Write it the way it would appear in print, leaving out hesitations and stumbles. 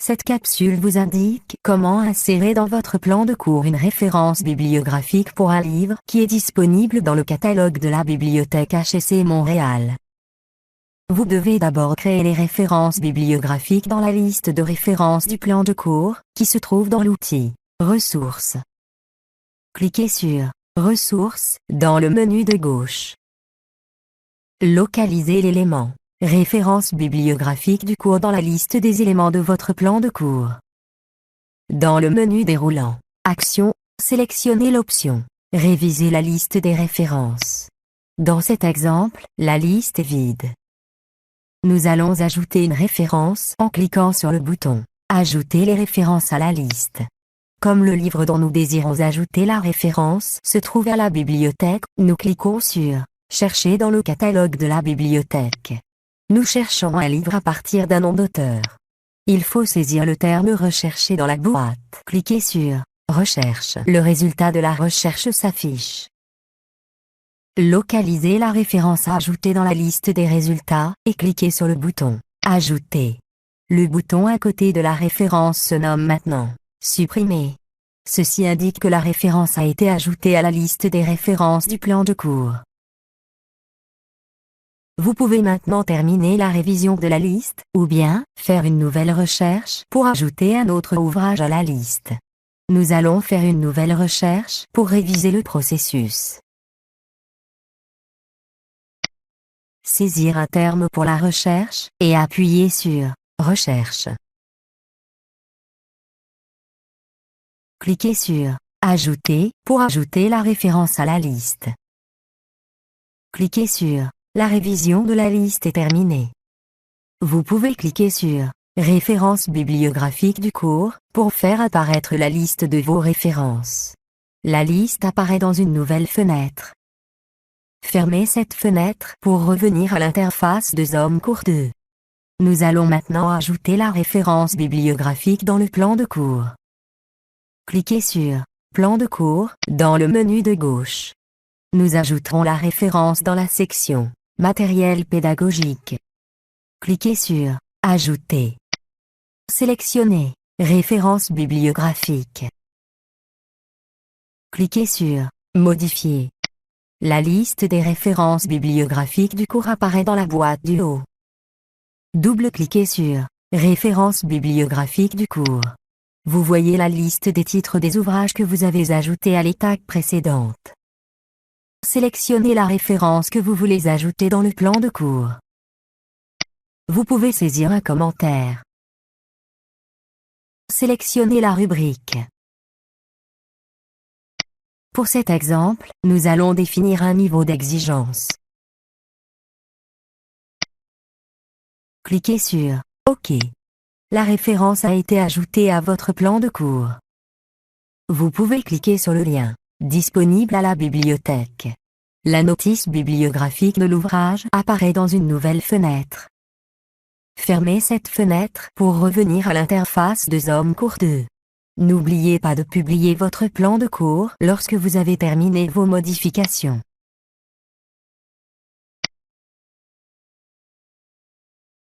Cette capsule vous indique comment insérer dans votre plan de cours une référence bibliographique pour un livre qui est disponible dans le catalogue de la bibliothèque HEC Montréal. Vous devez d'abord créer les références bibliographiques dans la liste de références du plan de cours, qui se trouve dans l'outil « Ressources ». Cliquez sur « Ressources » dans le menu de gauche. Localisez l'élément « Référence bibliographique du cours » dans la liste des éléments de votre plan de cours. Dans le menu déroulant « Action », sélectionnez l'option « Réviser la liste des références ». Dans cet exemple, la liste est vide. Nous allons ajouter une référence en cliquant sur le bouton « Ajouter les références à la liste ». Comme le livre dont nous désirons ajouter la référence se trouve à la bibliothèque, nous cliquons sur « Chercher dans le catalogue de la bibliothèque ». Nous cherchons un livre à partir d'un nom d'auteur. Il faut saisir le terme recherché dans la boîte. Cliquez sur « Recherche ». Le résultat de la recherche s'affiche. Localisez la référence à ajouter dans la liste des résultats, et cliquez sur le bouton « Ajouter ». Le bouton à côté de la référence se nomme maintenant « Supprimer ». Ceci indique que la référence a été ajoutée à la liste des références du plan de cours. Vous pouvez maintenant terminer la révision de la liste, ou bien, faire une nouvelle recherche pour ajouter un autre ouvrage à la liste. Nous allons faire une nouvelle recherche pour réviser le processus. Saisir un terme pour la recherche, et appuyer sur « Recherche ». Cliquez sur « Ajouter » pour ajouter la référence à la liste. Cliquez sur « La révision de la liste est terminée ». Vous pouvez cliquer sur « Référence bibliographique du cours » pour faire apparaître la liste de vos références. La liste apparaît dans une nouvelle fenêtre. Fermez cette fenêtre pour revenir à l'interface de Zoom Cours 2. Nous allons maintenant ajouter la référence bibliographique dans le plan de cours. Cliquez sur « Plan de cours » dans le menu de gauche. Nous ajouterons la référence dans la section « Matériel pédagogique ». Cliquez sur « Ajouter ». Sélectionnez « Référence bibliographique ». Cliquez sur « Modifier ». La liste des références bibliographiques du cours apparaît dans la boîte du haut. Double-cliquez sur « Références bibliographiques du cours ». Vous voyez la liste des titres des ouvrages que vous avez ajoutés à l'étape précédente. Sélectionnez la référence que vous voulez ajouter dans le plan de cours. Vous pouvez saisir un commentaire. Sélectionnez la rubrique. Pour cet exemple, nous allons définir un niveau d'exigence. Cliquez sur « OK ». La référence a été ajoutée à votre plan de cours. Vous pouvez cliquer sur le lien « Disponible à la bibliothèque ». La notice bibliographique de l'ouvrage apparaît dans une nouvelle fenêtre. Fermez cette fenêtre pour revenir à l'interface de Zoom Cours 2. N'oubliez pas de publier votre plan de cours lorsque vous avez terminé vos modifications.